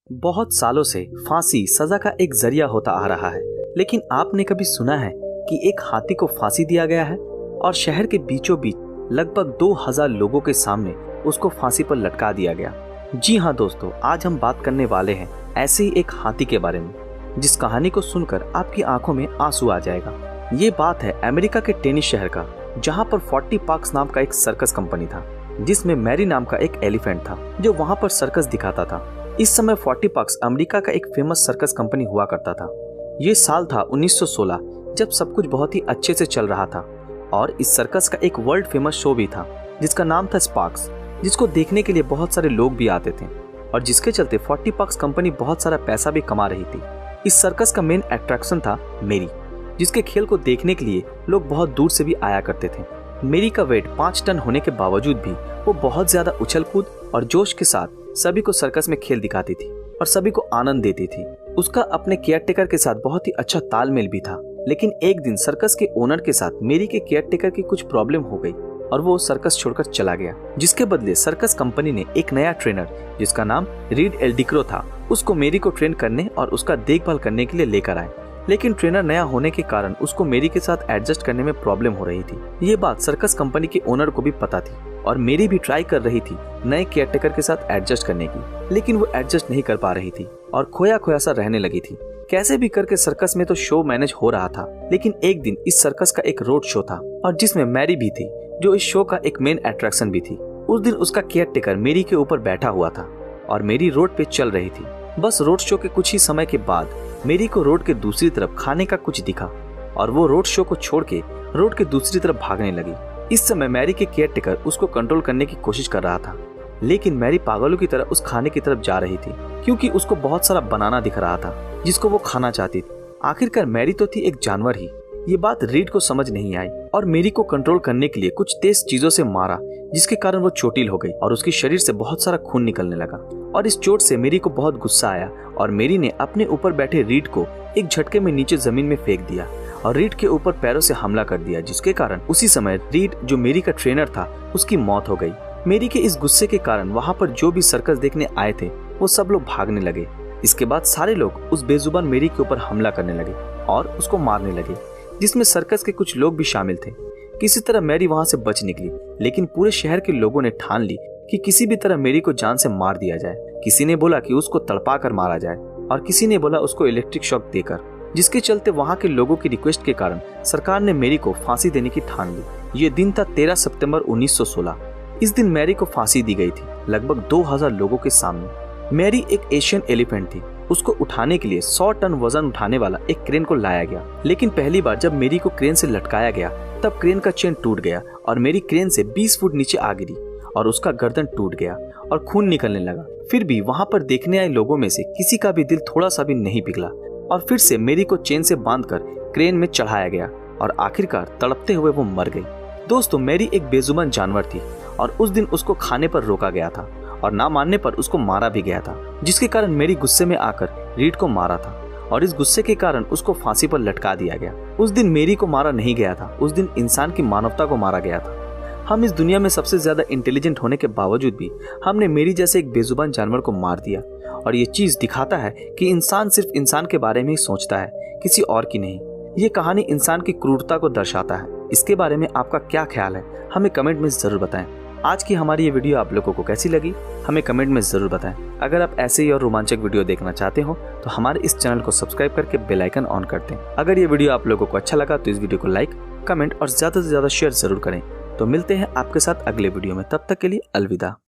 बहुत सालों से फांसी सजा का एक जरिया होता आ रहा है, लेकिन आपने कभी सुना है कि एक हाथी को फांसी दिया गया है और शहर के बीचों बीच लगभग 2000 लोगों के सामने उसको फांसी पर लटका दिया गया। जी हाँ दोस्तों, आज हम बात करने वाले हैं ऐसे ही एक हाथी के बारे में, जिस कहानी को सुनकर आपकी आंखों में आंसू आ जाएगा। ये बात है अमेरिका के टेनिस शहर का, जहाँ पर 40 पार्क्स नाम का एक सर्कस कंपनी था, जिसमें मैरी नाम का एक एलिफेंट था जो वहाँ पर सर्कस दिखाता था। इस समय 40 पार्क्स अमेरिका का एक फेमस सर्कस कंपनी हुआ करता था। ये साल था 1916, जब सब कुछ बहुत ही अच्छे से चल रहा था और इस सर्कस का एक वर्ल्ड फेमस शो भी था जिसका नाम था स्पार्क्स, जिसको देखने के लिए बहुत सारे लोग भी आते थे और जिसके चलते 40 पार्क्स कंपनी बहुत सारा पैसा भी कमा रही थी। इस सर्कस का मेन अट्रैक्शन था मेरी, जिसके खेल को देखने के लिए लोग बहुत दूर से भी आया करते थे। मेरी का वेट 5 टन होने के बावजूद भी वो बहुत ज्यादा उछल कूद और जोश के साथ सभी को सर्कस में खेल दिखाती थी और सभी को आनंद देती थी। उसका अपने केयरटेकर के साथ बहुत ही अच्छा तालमेल भी था, लेकिन एक दिन सर्कस के ओनर के साथ मेरी के केयरटेकर की कुछ प्रॉब्लम हो गई और वो सर्कस छोड़कर चला गया। जिसके बदले सर्कस कंपनी ने एक नया ट्रेनर, जिसका नाम रीड एल्डिक्रो था, उसको मेरी को ट्रेन करने और उसका देखभाल करने के लिए लेकर आए। लेकिन ट्रेनर नया होने के कारण उसको मेरी के साथ एडजस्ट करने में प्रॉब्लम हो रही थी। ये बात सर्कस कंपनी के ओनर को भी पता थी और मेरी भी ट्राई कर रही थी नए केयरटेकर के साथ एडजस्ट करने की, लेकिन वो एडजस्ट नहीं कर पा रही थी और खोया खोया सा रहने लगी थी। कैसे भी करके सर्कस में तो शो मैनेज हो रहा था, लेकिन एक दिन इस सर्कस का एक रोड शो था और जिसमें मैरी भी थी, जो इस शो का एक मेन अट्रैक्शन भी थी। उस दिन उसका केयरटेकर मेरी के ऊपर बैठा हुआ था और मेरी रोड पे चल रही थी। बस रोड शो के कुछ ही समय के बाद मेरी को रोड के दूसरी तरफ खाने का कुछ दिखा और वो रोड शो को छोड़ के रोड के दूसरी तरफ भागने लगी। इस समय मैरी के केयरटेकर उसको कंट्रोल करने की कोशिश कर रहा था, लेकिन मैरी पागलों की तरह उस खाने की तरफ जा रही थी, क्योंकि उसको बहुत सारा बनाना दिख रहा था जिसको वो खाना चाहती थी। आखिरकार मैरी तो थी एक जानवर ही। ये बात रीड को समझ नहीं आई और मेरी को कंट्रोल करने के लिए कुछ तेज चीजों से मारा, जिसके कारण वो चोटिल हो गई और उसके शरीर से बहुत सारा खून निकलने लगा। और इस चोट से मेरी को बहुत गुस्सा आया और मेरी ने अपने ऊपर बैठे रीड को एक झटके में नीचे जमीन में फेंक दिया और रीड के ऊपर पैरों से हमला कर दिया, जिसके कारण उसी समय रीड, जो मेरी का ट्रेनर था, उसकी मौत हो गई। मेरी के इस गुस्से के कारण वहाँ पर जो भी सर्कस देखने आए थे वो सब लोग भागने लगे। इसके बाद सारे लोग उस बेजुबान मेरी के ऊपर हमला करने लगे और उसको मारने लगे, जिसमें सर्कस के कुछ लोग भी शामिल थे। किसी तरह मैरी वहाँ से बच निकली, लेकिन पूरे शहर के लोगों ने ठान ली कि किसी भी तरह मेरी को जान से मार दिया जाए। किसी ने बोला कि उसको तड़पा कर मारा जाए और किसी ने बोला उसको इलेक्ट्रिक शॉक देकर, जिसके चलते वहाँ के लोगों की रिक्वेस्ट के कारण सरकार ने मेरी को फांसी देने की ठान ली। ये दिन था 13 सितंबर 1916। इस दिन मैरी को फांसी दी गई थी लगभग 2000 लोगों के सामने। मैरी एक एशियन एलिफेंट थी। उसको उठाने के लिए 100 टन वजन उठाने वाला एक क्रेन को लाया गया, लेकिन पहली बार जब मेरी को क्रेन से लटकाया गया तब क्रेन का चेन टूट गया और मेरी क्रेन से 20 फुट नीचे आ गिरी और उसका गर्दन टूट गया और खून निकलने लगा। फिर भी वहाँ पर देखने आए लोगों में से किसी का भी दिल थोड़ा सा भी नहीं पिघला और फिर से मेरी को चेन से बांधकर क्रेन में चढ़ाया गया और आखिरकार तड़पते हुए वो मर गई। दोस्तों, मेरी एक बेजुबान जानवर थी और उस दिन उसको खाने पर रोका गया था और ना मानने पर उसको मारा भी गया था, जिसके कारण मेरी गुस्से में आकर रीड को मारा था और इस गुस्से के कारण उसको फांसी पर लटका दिया गया। उस दिन मेरी को मारा नहीं गया था, उस दिन इंसान की मानवता को मारा गया था। हम इस दुनिया में सबसे ज्यादा इंटेलिजेंट होने के बावजूद भी हमने मेरी जैसे एक बेजुबान जानवर को मार दिया और ये चीज दिखाता है कि इंसान सिर्फ इंसान के बारे में ही सोचता है, किसी और की नहीं। ये कहानी इंसान की क्रूरता को दर्शाता है। इसके बारे में आपका क्या ख्याल है, हमें कमेंट में जरूर बताएं। आज की हमारी ये वीडियो आप लोगों को कैसी लगी, हमें कमेंट में जरूर बताएं। अगर आप ऐसे ही और रोमांचक वीडियो देखना चाहते हो तो हमारे इस चैनल को सब्सक्राइब करके बेल आइकन ऑन कर दें। अगर ये वीडियो आप लोगों को अच्छा लगा तो इस वीडियो को लाइक, कमेंट और ज्यादा से ज्यादा शेयर जरूर करें। तो मिलते हैं आपके साथ अगले वीडियो में, तब तक के लिए अलविदा।